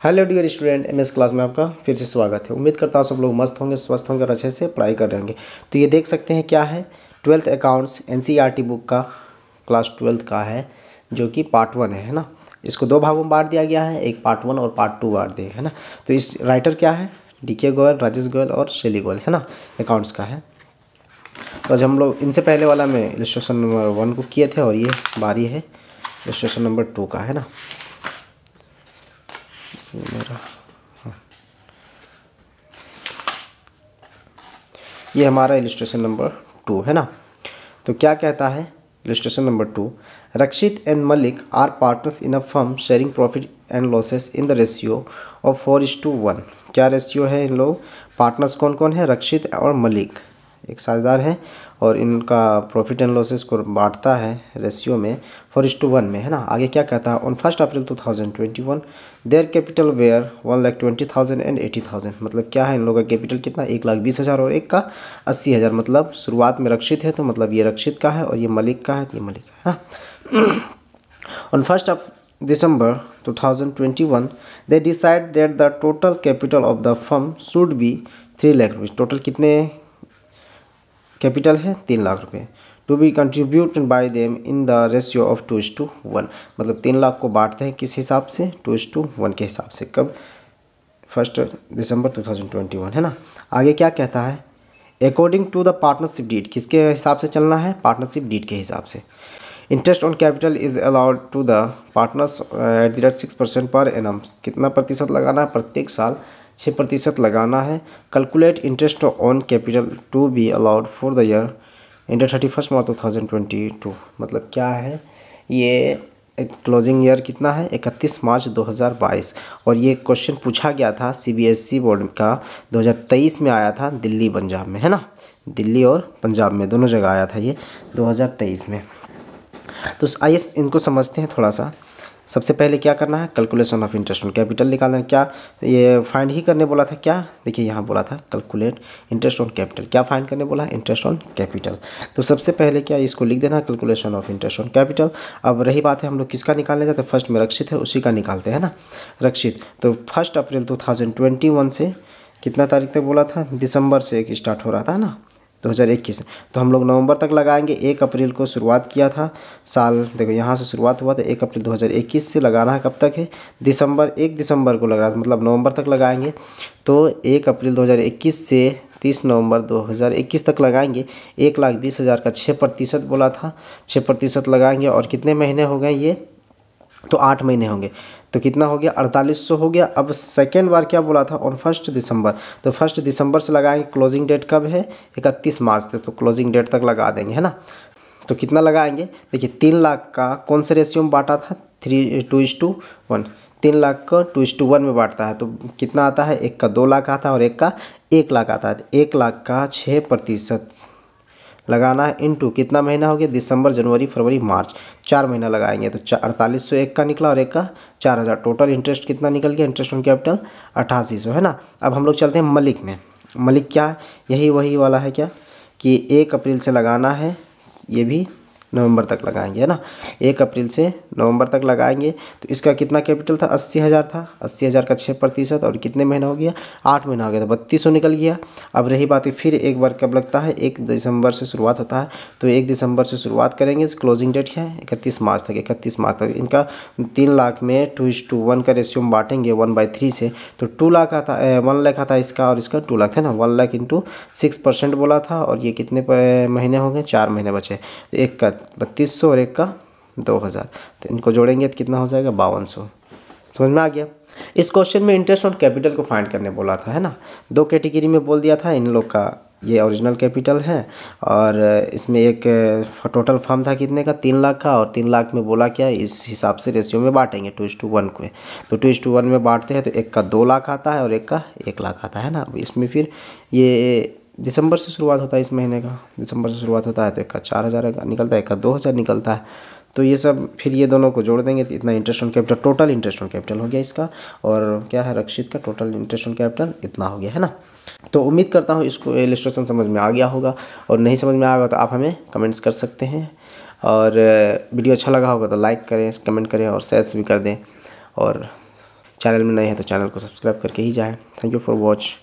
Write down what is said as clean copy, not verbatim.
Hello dear student, MS class में आपका फिर से स्वागत है। उम्मीद करता हूँ सब लोग मस्त होंगे, स्वस्थ होंगे और अच्छे से पढ़ाई कर रहे होंगे। तो ये देख सकते हैं क्या है, 12th अकाउंट्स एनसीईआरटी बुक का क्लास 12th का है, जो कि पार्ट 1 है ना। इसको दो भागों में बांट दिया गया है, एक पार्ट 1 और पार्ट 2 बांट दिए है ना। तो इस राइटर क्या है, DK गोयल, राजेश गोयल और शैली गोयल है ना, अकाउंट्स का है। तो आज हम लोग इनसे पहले वाला में इलस्ट्रेशन नंबर 1 को किए थे और ये बारी है इलस्ट्रेशन नंबर 2 का है ना। मेरा ये हमारा इलस्ट्रेशन नंबर 2 है ना। तो क्या कहता है illustration number 2, Rakshit and Malik are partners in a firm sharing profit and losses in the ratio of 4:1। क्या रेशियो है इन लोग पार्टनर्स कौन कौन है, रक्षित और मलिक एक साझेदार है और इनका प्रॉफिट एंड लॉसेस को बांटता है रेशियो में 4:1 में है ना। आगे क्या कहता है, on 1 April 2021 their capital were 1,20,000 and 80,000। मतलब क्या है, इन लोगों का कैपिटल कितना, 1,20,000 और एक का 80,000। मतलब शुरुआत में रक्षित है तो मतलब ये रक्षित का है और ये मलिक का है तो ये मलिक का है ना। On 1 December 2021 they decide that the total capital of the firm should be 3 lakh रुपये। टोटल कितने कैपिटल है, 3 लाख रुपये। To be contributed by them in the ratio of 2:1। मतलब 3 लाख को बांटते हैं किस हिसाब से, 2:1 के हिसाब से। कब, 1 दिसंबर 2021 है ना। आगे क्या कहता है, according to the partnership deed, किसके हिसाब से चलना है, पार्टनरशिप डीड के हिसाब से। Interest on capital is allowed to the partners at the rate 6% per annum. कितना प्रतिशत लगाना है, प्रत्येक साल 6% लगाना है। Calculate interest on capital to be allowed for the year ended 31 March 2022। मतलब क्या है, ये क्लोजिंग ईयर कितना है, 31 मार्च 2022। और ये क्वेश्चन पूछा गया था CBSE बोर्ड का 2023 में आया था, दिल्ली पंजाब में है ना। दिल्ली और पंजाब में दोनों जगह आया था ये 2023 में। तो आइए इनको समझते हैं थोड़ा सा। सबसे पहले क्या करना है, calculation of interest on capital निकालना है। क्या ये फाइंड ही करने बोला था, क्या देखिए यहाँ बोला था कैलकुलेट इंटरेस्ट ऑन कैपिटल। क्या फाइंड करने बोला है, इंटरेस्ट ऑन कैपिटल। तो सबसे पहले क्या इसको लिख देना, calculation of interest on capital. अब रही बात है हम लोग किसका निकालने जाते हैं, फर्स्ट में रक्षित है उसी का निकालते हैं ना, रक्षित। तो 1 अप्रैल 2021 से कितना तारीख तक बोला था, दिसंबर से एक स्टार्ट हो रहा था ना 2021। तो हम लोग नवंबर तक लगाएंगे। 1 अप्रैल को शुरुआत किया था साल, देखो यहाँ से शुरुआत हुआ था 1 अप्रैल 2021 से लगाना है। कब तक है, दिसंबर, 1 दिसंबर को लगा, मतलब नवंबर तक लगाएंगे। तो 1 अप्रैल 2021 से 30 नवंबर 2021 तक लगाएंगे। 1,20,000 का 6% बोला था, 6% लगाएंगे। और कितने महीने हो गए ये, तो 8 महीने होंगे। तो कितना हो गया, 4800 हो गया। अब सेकेंड बार क्या बोला था, ऑन 1 दिसंबर। तो 1 दिसंबर से लगाएंगे। क्लोजिंग डेट कब है, 31 मार्च तक, तो क्लोजिंग डेट तक लगा देंगे है ना। तो कितना लगाएंगे, देखिए 3 लाख का कौन से रेशियो में बांटा था, 2:1। 3 लाख को 2:1 में बांटता है तो कितना आता है, एक का 2 लाख आता है और एक का 1 लाख आता है। तो 1 लाख का 6% लगाना है, इनटू कितना महीना हो गया, दिसंबर, जनवरी, फरवरी, मार्च, 4 महीना लगाएंगे। तो 4800 एक का निकला और एक का 4,000। टोटल इंटरेस्ट कितना निकल गया, इंटरेस्ट ऑन कैपिटल 8800 है ना। अब हम लोग चलते हैं मलिक में। मलिक क्या है, यही वही वाला है क्या, कि 1 अप्रैल से लगाना है, ये भी नवंबर तक लगाएंगे है ना। 1 अप्रैल से नवंबर तक लगाएंगे। तो इसका कितना कैपिटल था, 80,000 था। 80,000 का 6% और कितने महीना हो गया, 8 महीना हो गया, तो 3200 निकल गया। अब रही बात है फिर एक बार कब लगता है, 1 दिसंबर से शुरुआत होता है। तो 1 दिसंबर से शुरुआत करेंगे। क्लोजिंग डेट क्या है, 31 मार्च तक। 31 मार्च तक इनका 3 लाख में 2:1 का रेशियो में बांटेंगे 1/3 से। तो 2 लाख आता, 1 लाख आता है इसका और इसका 2 लाख है ना। 1 लाख इंटू 6% बोला था और ये कितने महीने हो गए, 4 महीने बचे। तो एक का 3200 और एक का 2000, तो इनको जोड़ेंगे तो कितना हो जाएगा, 5200। समझ में आ गया। इस क्वेश्चन में इंटरेस्ट ऑन कैपिटल को फाइंड करने बोला था है ना। 2 कैटेगरी में बोल दिया था इन लोग का, ये ओरिजिनल कैपिटल है और इसमें एक टोटल फर्म था कितने का, 3 लाख का। और 3 लाख में बोला क्या, इस हिसाब से रेशियो में बांटेंगे 2:1 को। तो 2:1 में बांटते हैं तो एक का 2 लाख आता है और एक का 1 लाख आता है ना। इसमें फिर ये दिसंबर से शुरुआत होता है, इस महीने का दिसंबर से शुरुआत होता है तो एक का 4,000 निकलता है, एक का 2,000 निकलता है। तो ये सब फिर ये दोनों को जोड़ देंगे तो इतना interest on capital, total interest on capital हो गया इसका। और क्या है, रक्षित का टोटल इंटरेस्ट ऑन कैपिटल इतना हो गया है ना। तो उम्मीद करता हूँ इसको इलस्ट्रेशन समझ में आ गया होगा, और नहीं समझ में आएगा तो आप हमें कमेंट्स कर सकते हैं। और वीडियो अच्छा लगा होगा तो लाइक करें, कमेंट करें और शेयर भी कर दें। और चैनल में नए हैं तो चैनल को सब्सक्राइब करके ही जाएँ। Thank you for watch.